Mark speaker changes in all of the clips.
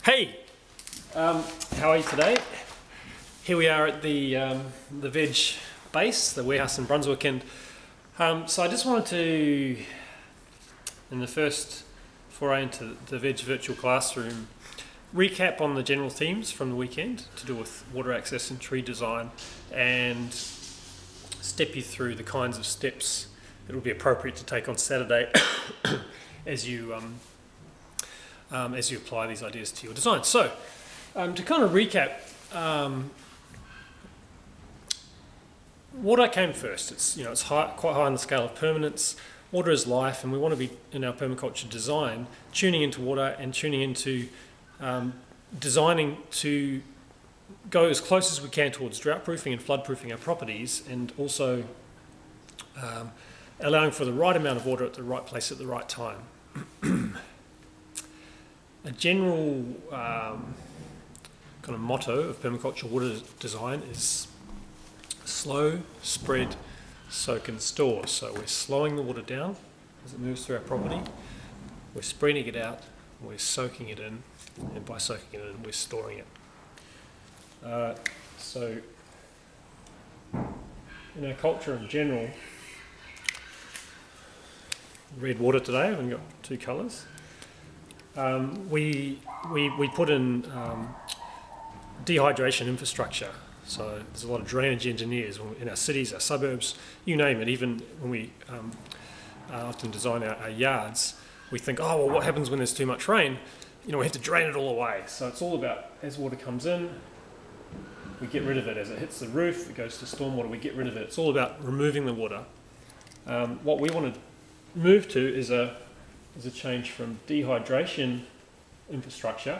Speaker 1: Hey, how are you today? Here we are at the VEG base, the warehouse in Brunswick, and so I just wanted to, in the first foray into the VEG virtual classroom, recap on the general themes from the weekend to do with water access and tree design, and step you through the kinds of steps that will be appropriate to take on Saturday as you apply these ideas to your design. So, to kind of recap, water came first. It's quite high on the scale of permanence. Water is life, and we want to be, in our permaculture design, tuning into water and tuning into designing to go as close as we can towards drought proofing and flood proofing our properties, and also allowing for the right amount of water at the right place at the right time. A general kind of motto of permaculture water design is slow, spread, soak and store. So we're slowing the water down as it moves through our property, we're spreading it out, we're soaking it in, and by soaking it in, we're storing it. So in our culture in general, red water today, I've only got two colours. We put in dehydration infrastructure. So there's a lot of drainage engineers in our cities, our suburbs, you name it. Even when we often design our yards, we think, oh, well, what happens when there's too much rain? We have to drain it all away. So it's all about, as water comes in, we get rid of it. As it hits the roof, it goes to stormwater, we get rid of it. It's all about removing the water. What we want to move to is a change from dehydration infrastructure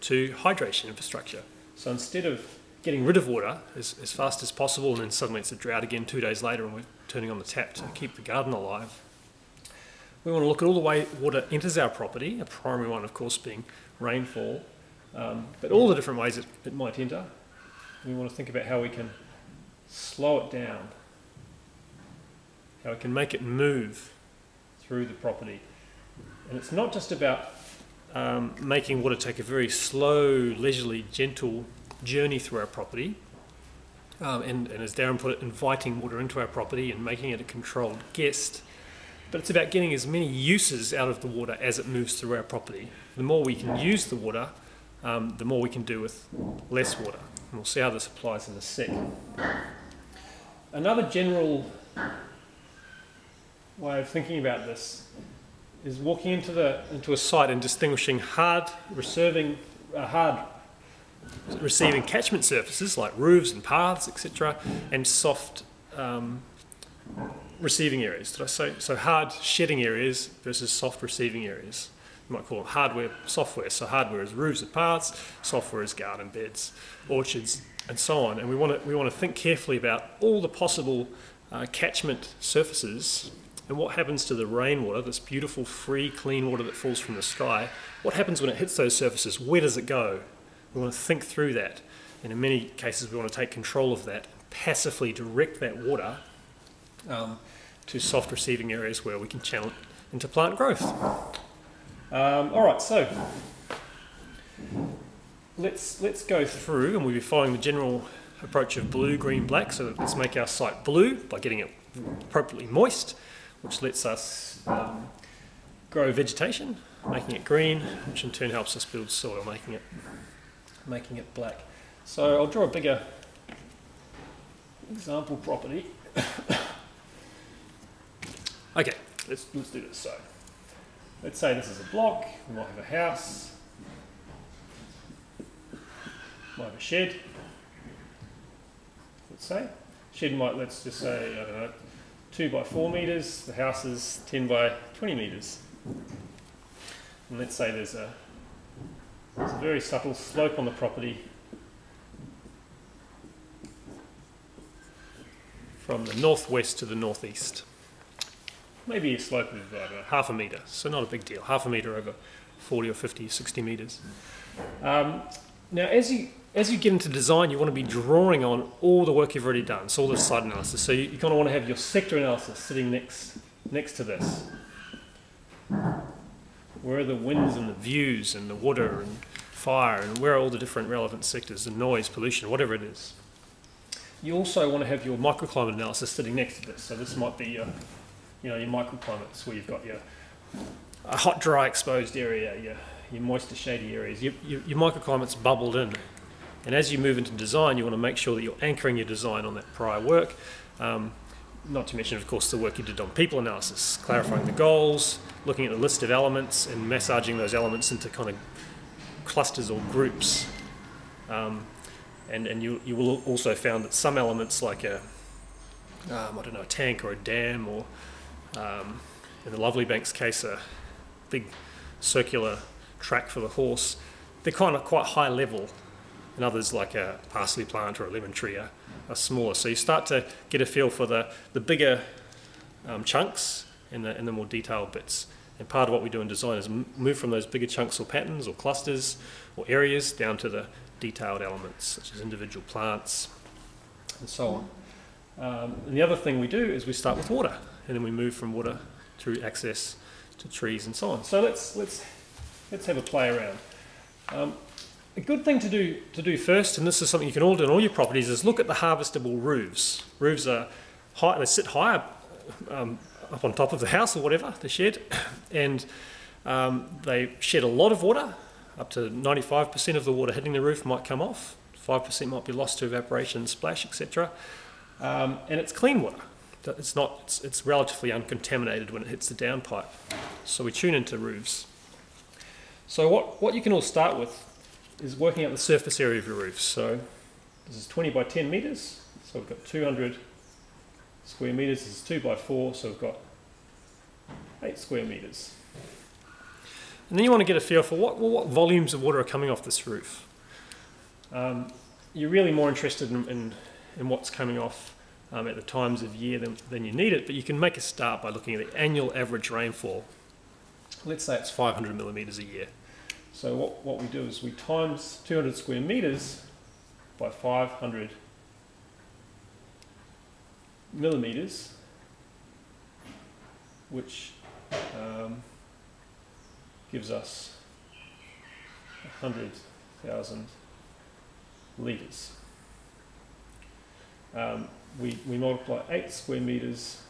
Speaker 1: to hydration infrastructure. So instead of getting rid of water as fast as possible, and then suddenly it's a drought again 2 days later and we're turning on the tap to keep the garden alive, we want to look at all the way water enters our property, a primary one of course being rainfall, but all the different ways it might enter. We want to think about how we can slow it down, how we can make it move through the property. And it's not just about making water take a very slow, leisurely, gentle journey through our property, and as Darren put it, inviting water into our property and making it a controlled guest, but it's about getting as many uses out of the water as it moves through our property. The more we can use the water, the more we can do with less water. And we'll see how this applies in a sec. Another general way of thinking about this is walking into a site and distinguishing hard receiving catchment surfaces like roofs and paths, etc., and soft receiving areas. Did I say so? Hard shedding areas versus soft receiving areas. You might call them hardware, software. So hardware is roofs and paths, software is garden beds, orchards, and so on. And we want to think carefully about all the possible catchment surfaces. And what happens to the rainwater, this beautiful, free, clean water that falls from the sky? What happens when it hits those surfaces? Where does it go? We want to think through that. And in many cases, we want to take control of that, passively direct that water to soft receiving areas where we can channel it into plant growth. All right, so let's go through, and we'll be following the general approach of blue, green, black. So let's make our site blue by getting it appropriately moist, which lets us grow vegetation, making it green, which in turn helps us build soil, making it black. So I'll draw a bigger example property. Okay, let's do this. So let's say this is a block, we might have a house, might have a shed, let's just say, I don't know, 2 by 4 metres, the house is 10 by 20 metres. And let's say there's a very subtle slope on the property from the northwest to the northeast. Maybe a slope of half a metre, so not a big deal, half a metre over 40 or 50, 60 metres. Now as you get into design, you want to be drawing on all the work you've already done, so all the site analysis. So you kind of want to have your sector analysis sitting next to this. Where are the winds and the views and the water and fire, and where are all the different relevant sectors, and noise, pollution, whatever it is. You also want to have your microclimate analysis sitting next to this. So this might be your, your microclimates, where you've got your hot, dry, exposed area, your moisture, shady areas. Your microclimate's bubbled in. And as you move into design, you want to make sure that you're anchoring your design on that prior work. Not to mention, of course, the work you did on people analysis, clarifying the goals, looking at the list of elements and massaging those elements into kind of clusters or groups. And you will also found that some elements like a tank or a dam, or in the Lovely Bank's case, a big circular track for the horse, they're kind of quite high level. And others like a parsley plant or a lemon tree are smaller. So you start to get a feel for the bigger chunks and the more detailed bits. And part of what we do in design is move from those bigger chunks or patterns or clusters or areas down to the detailed elements, such as individual plants and so on. And the other thing we do is we start with water, and then we move from water through access to trees and so on. So let's have a play around. A good thing to do first, and this is something you can all do in all your properties, is look at the harvestable roofs. Roofs are high; they sit high up on top of the house or whatever, the shed, and they shed a lot of water. Up to 95% of the water hitting the roof might come off. 5% might be lost to evaporation, splash, etc. And it's clean water. It's relatively uncontaminated when it hits the downpipe. So we tune into roofs. So what you can all start with is working out the surface area of your roof. So this is 20 by 10 metres. So we've got 200 square metres. This is 2 by 4. So we've got 8 square metres. And then you want to get a feel for what volumes of water are coming off this roof. You're really more interested in what's coming off at the times of year than you need it, but you can make a start by looking at the annual average rainfall. Let's say it's 500 millimetres a year. So what we do is we times 200 square metres by 500 millimetres, which gives us 100,000 litres. We multiply 8 square metres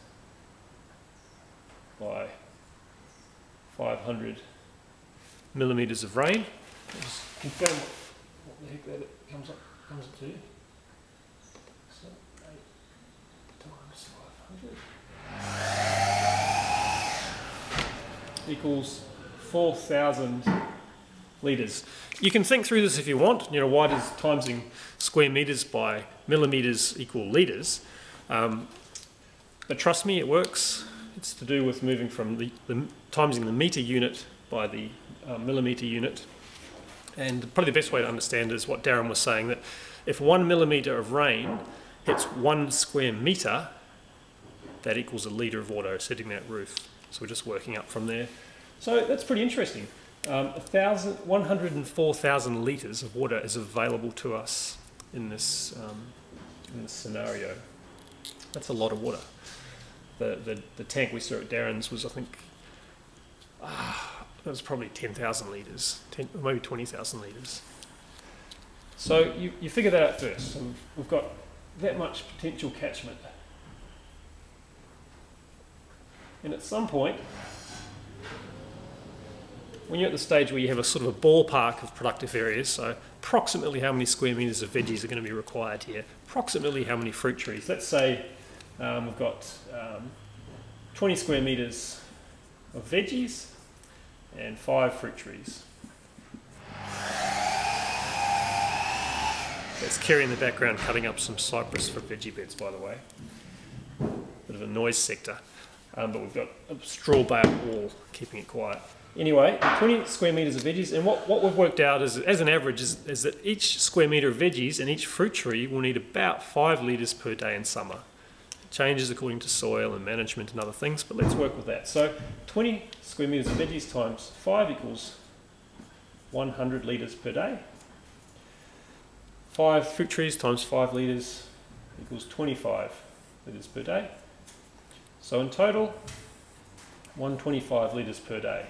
Speaker 1: by 500 millimetres of rain. I'll just confirm what the heck that comes up to. So 8 times 500 equals 4,000 litres. You can think through this if you want. Why does timesing square metres by millimetres equal litres? But trust me, it works. It's to do with moving from the timesing the metre unit by the millimetre unit. And probably the best way to understand is what Darren was saying, that if 1 millimetre of rain hits 1 square metre, that equals a litre of water hitting that roof. So we're just working up from there. So that's pretty interesting. 104,000 litres of water is available to us in this scenario. That's a lot of water. The tank we saw at Darren's was, I think, that was probably 10,000 litres, maybe 20,000 litres. So you figure that out first. So we've got that much potential catchment. And at some point, when you're at the stage where you have a sort of a ballpark of productive areas, so approximately how many square metres of veggies are going to be required here, approximately how many fruit trees. Let's say we've got 20 square metres of veggies and 5 fruit trees. That's Kerry in the background cutting up some cypress for veggie beds, by the way. Bit of a noise sector. But we've got a straw bale wall keeping it quiet. Anyway, 20 square metres of veggies, and what we've worked out is, as an average, is that each square metre of veggies and each fruit tree will need about 5 litres per day in summer. It changes according to soil and management and other things, but let's work with that. So 20 square metres of veggies times 5 equals 100 litres per day. 5 fruit trees times 5 litres equals 25 litres per day. So in total, 125 litres per day.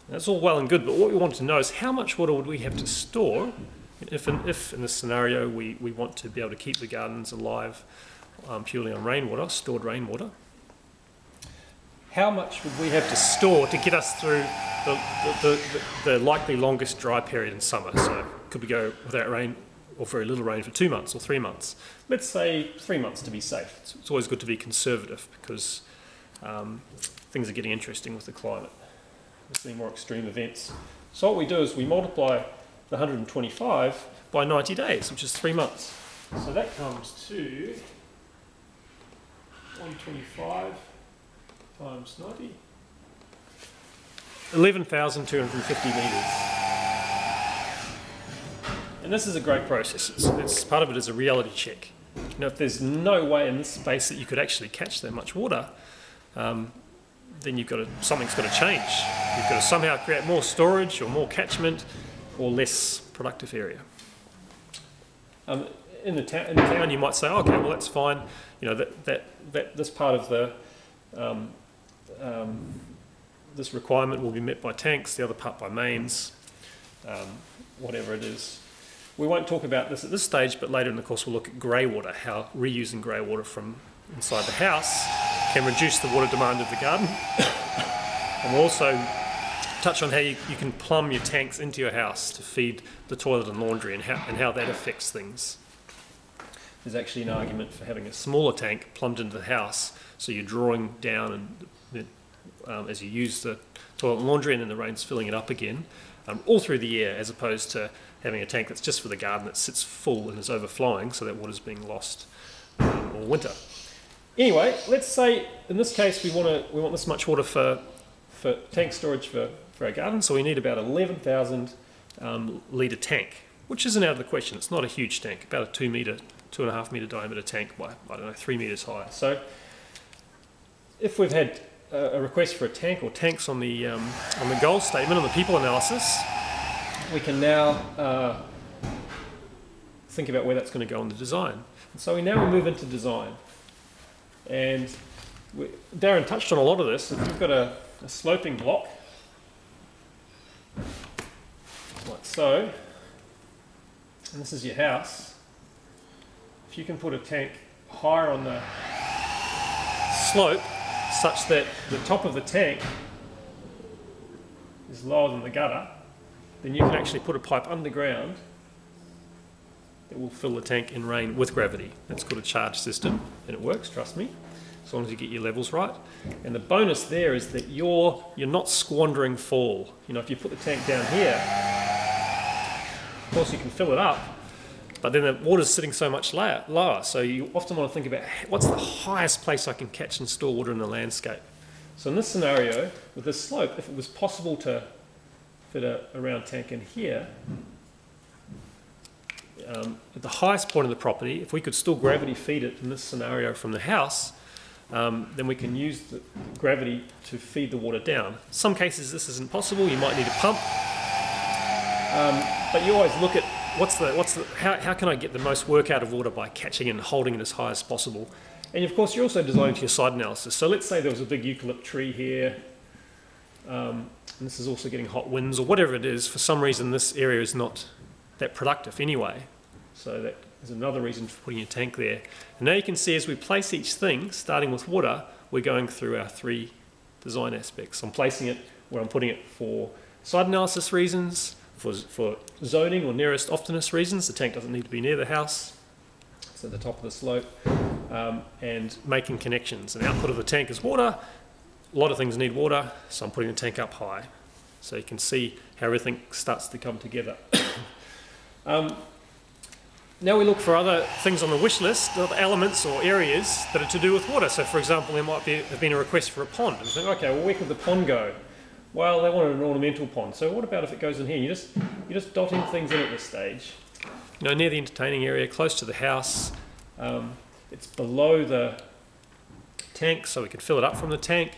Speaker 1: That's all well and good, but what we want to know is how much water would we have to store if in this scenario we want to be able to keep the gardens alive purely on rainwater, stored rainwater. How much would we have to store to get us through the likely longest dry period in summer? So could we go without rain or very little rain for 2 months or 3 months? Let's say 3 months to be safe. It's always good to be conservative because things are getting interesting with the climate. We're seeing more extreme events. So what we do is we multiply the 125 by 90 days, which is 3 months. So that comes to 125 times 90, 11,250 metres. And this is a great process. It's part of it is a reality check. You know, if there's no way in this space that you could actually catch that much water, then something's got to change. You've got to somehow create more storage or more catchment or less productive area. In the town you might say, oh, okay, well that's fine. You know, that this part of the this requirement will be met by tanks, the other part by mains, whatever it is. We won't talk about this at this stage, but later in the course we'll look at grey water, how reusing grey water from inside the house can reduce the water demand of the garden. And we'll also touch on how you can plumb your tanks into your house to feed the toilet and laundry and how that affects things. There's actually an argument for having a smaller tank plumbed into the house, so you're drawing down and as you use the toilet and laundry, and then the rain's filling it up again all through the year, as opposed to having a tank that's just for the garden that sits full and is overflowing, so that water's being lost all winter. Anyway, let's say in this case we want this much water for tank storage for our garden, so we need about 11,000 litre tank, which isn't out of the question. It's not a huge tank, about a 2.5 metre diameter tank by, I don't know, 3 metres high. So if we've had a request for a tank or tanks on the goal statement, on the people analysis, we can now think about where that's going to go in the design. And so we move into design. And Darren touched on a lot of this. If you've got a sloping block, like so, and this is your house, if you can put a tank higher on the slope such that the top of the tank is lower than the gutter, then you can actually put a pipe underground that will fill the tank in rain with gravity. That's called a charge system, and it works, trust me, as long as you get your levels right. And the bonus there is that you're not squandering fall. You know, if you put the tank down here, of course you can fill it up, but then the water's sitting so much lower, so you often want to think about what's the highest place I can catch and store water in the landscape. So in this scenario, with this slope, if it was possible to fit a round tank in here, at the highest point of the property, if we could still gravity feed it in this scenario from the house, then we can use the gravity to feed the water down. In some cases this isn't possible, you might need a pump, but you always look at how can I get the most work out of water by catching and holding it as high as possible. And of course you're also designing to your site analysis. So let's say there was a big eucalypt tree here, and this is also getting hot winds or whatever it is. For some reason this area is not that productive anyway, so that is another reason for putting a tank there. And now you can see as we place each thing, starting with water, we're going through our 3 design aspects. I'm placing it where I'm putting it for site analysis reasons, for zoning or nearest oftenest reasons. The tank doesn't need to be near the house, it's at the top of the slope, and making connections. And the output of the tank is water. A lot of things need water, so I'm putting the tank up high, so you can see how everything starts to come together. Now we look for other things on the wish list, other elements or areas that are to do with water. So for example, there might have been a request for a pond. And we think, okay, well where could the pond go? Well, they wanted an ornamental pond. So what about if it goes in here? You're just dotting things in at this stage. You know, near the entertaining area, close to the house. It's below the tank, so we can fill it up from the tank.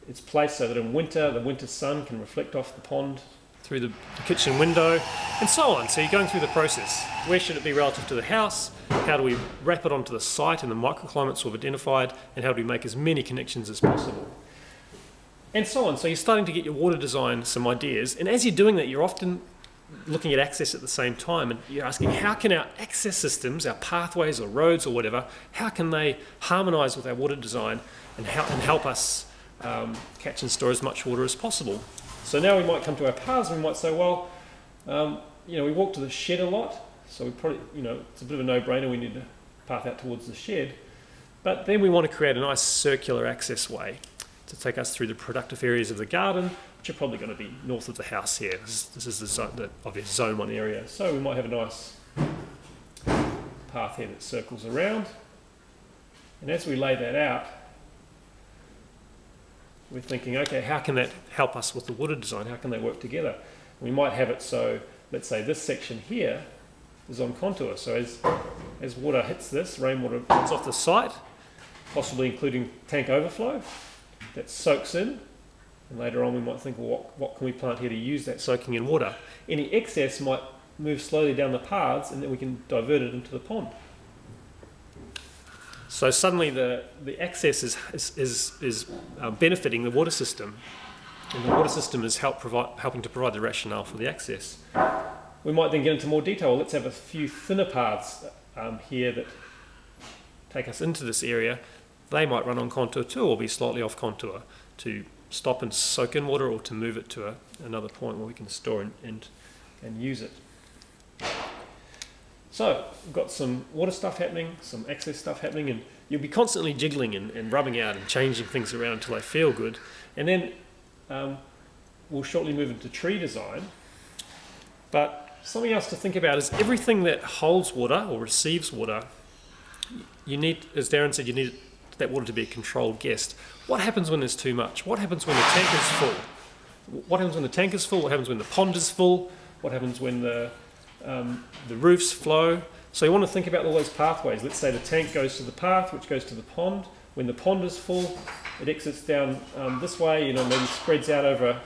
Speaker 1: It's placed so that in winter, the winter sun can reflect off the pond through the kitchen window, and so on. So you're going through the process. Where should it be relative to the house? How do we wrap it onto the site and the microclimates we've identified? And how do we make as many connections as possible? and so on. So you're starting to get your water design some ideas, and as you're doing that, you're often looking at access at the same time, and you're asking, how can our access systems, our pathways or roads or whatever, how can they harmonise with our water design and help us catch and store as much water as possible? So now we might come to our paths and we might say, well, we walk to the shed a lot, so we probably, it's a bit of a no-brainer, we need to path out towards the shed. But then we want to create a nice circular access way to take us through the productive areas of the garden, which are probably going to be north of the house here. This is the obvious zone 1 area. So we might have a nice path here that circles around. And as we lay that out, we're thinking, okay, how can that help us with the water design? How can they work together? We might have it so, let's say this section here is on contour. So as water hits this, rainwater comes off the site, possibly including tank overflow, that soaks in. And later on we might think, well, what can we plant here to use that soaking in water? Any excess might move slowly down the paths and then we can divert it into the pond. So suddenly the access is benefiting the water system, and the water system is helping to provide the rationale for the access. We might then get into more detail. Let's have a few thinner paths here that take us into this area. They might run on contour too, or be slightly off contour to stop and soak in water, or to move it to another point where we can store and use it. So we've got some water stuff happening, some access stuff happening, and you'll be constantly jiggling and rubbing out and changing things around until they feel good. And then we'll shortly move into tree design. But something else to think about is everything that holds water or receives water, you need, as Darren said, you need that water to be a controlled guest. What happens when there's too much? What happens when the tank is full? What happens when the tank is full? What happens when the pond is full? What happens when the roofs flow? So you want to think about all those pathways. Let's say the tank goes to the path, which goes to the pond. When the pond is full, it exits down this way, maybe spreads out over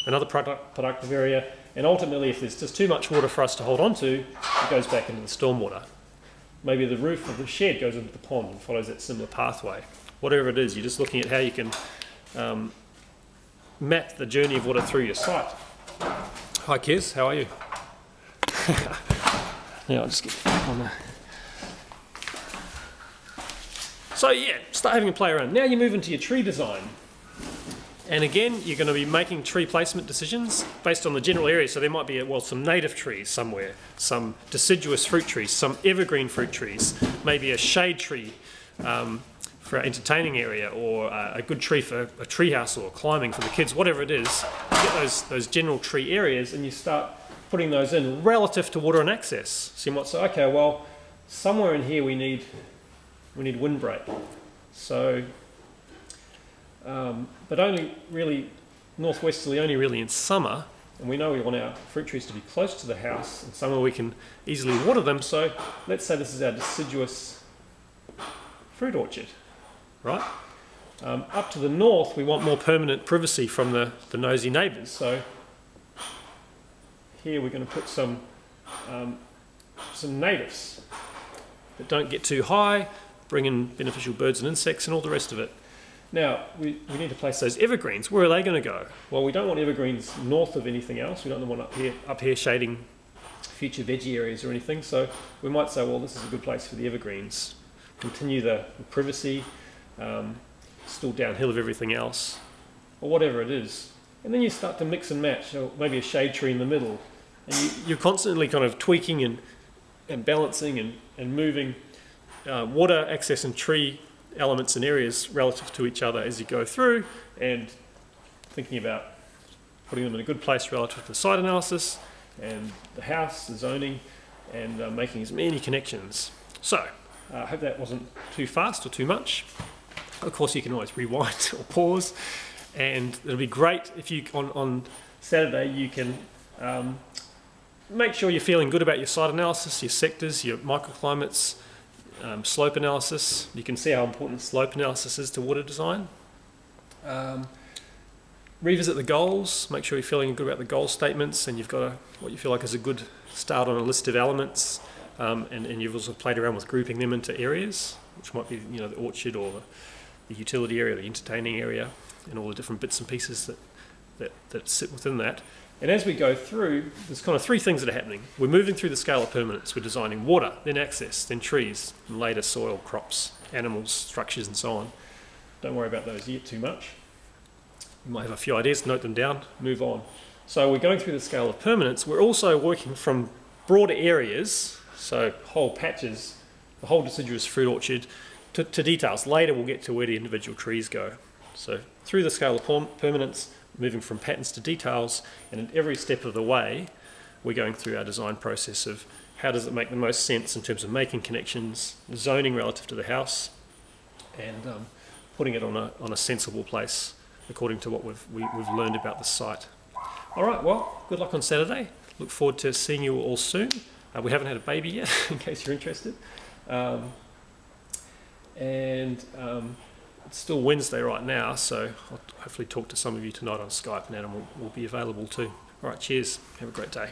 Speaker 1: another productive area. And ultimately, if there's just too much water for us to hold on to, it goes back into the stormwater. Maybe the roof of the shed goes into the pond and follows that similar pathway. Whatever it is, you're just looking at how you can map the journey of water through your site. Hi Kez, how are you? Yeah, I'll just get back on there. So yeah, start having a play around. Now you move into your tree design. And again, you're going to be making tree placement decisions based on the general area. So there might be, some native trees somewhere, some deciduous fruit trees, some evergreen fruit trees, maybe a shade tree for our entertaining area, or a good tree for a tree house or climbing for the kids, whatever it is. You get those general tree areas and you start putting those in relative to water and access. So you might say, okay, well, somewhere in here we need windbreak. So, but only really northwesterly, only really in summer, and we know we want our fruit trees to be close to the house, and somewhere we can easily water them. So let's say this is our deciduous fruit orchard, right? Up to the north, we want more permanent privacy from the nosy neighbours. So here we're going to put some natives that don't get too high, bring in beneficial birds and insects and all the rest of it. Now, we need to place those evergreens. Where are they going to go? Well, we don't want evergreens north of anything else. We don't want them up here shading future veggie areas or anything. So we might say, well, this is a good place for the evergreens. Continue the privacy, still downhill of everything else, or whatever it is. And then you start to mix and match, or maybe a shade tree in the middle. And you're constantly kind of tweaking and balancing and moving water, access and tree elements and areas relative to each other as you go through, and thinking about putting them in a good place relative to the site analysis and the house, the zoning, and making as many connections. So, I hope that wasn't too fast or too much. Of course, you can always rewind or pause, and it'll be great if you, on Saturday, you can make sure you're feeling good about your site analysis, your sectors, your microclimates, slope analysis. You can see how important slope analysis is to water design. Revisit the goals, make sure you're feeling good about the goal statements, and you've got what you feel like is a good start on a list of elements, and you've also played around with grouping them into areas, which might be the orchard or the utility area, the entertaining area, and all the different bits and pieces that sit within that. And as we go through, there's kind of three things that are happening. We're moving through the scale of permanence. We're designing water, then access, then trees, and later soil, crops, animals, structures, and so on. Don't worry about those yet too much. You might have a few ideas, note them down, move on. So we're going through the scale of permanence. We're also working from broader areas, so whole patches, the whole deciduous fruit orchard, to details. Later we'll get to where the individual trees go. So through the scale of permanence, moving from patterns to details, and in every step of the way, we're going through our design process of how does it make the most sense in terms of making connections, zoning relative to the house, and putting it on a sensible place according to what we've learned about the site. All right, well, good luck on Saturday. Look forward to seeing you all soon. We haven't had a baby yet, in case you're interested. It's still Wednesday right now, so I'll hopefully talk to some of you tonight on Skype, and Adam will be available too. All right, cheers. Have a great day.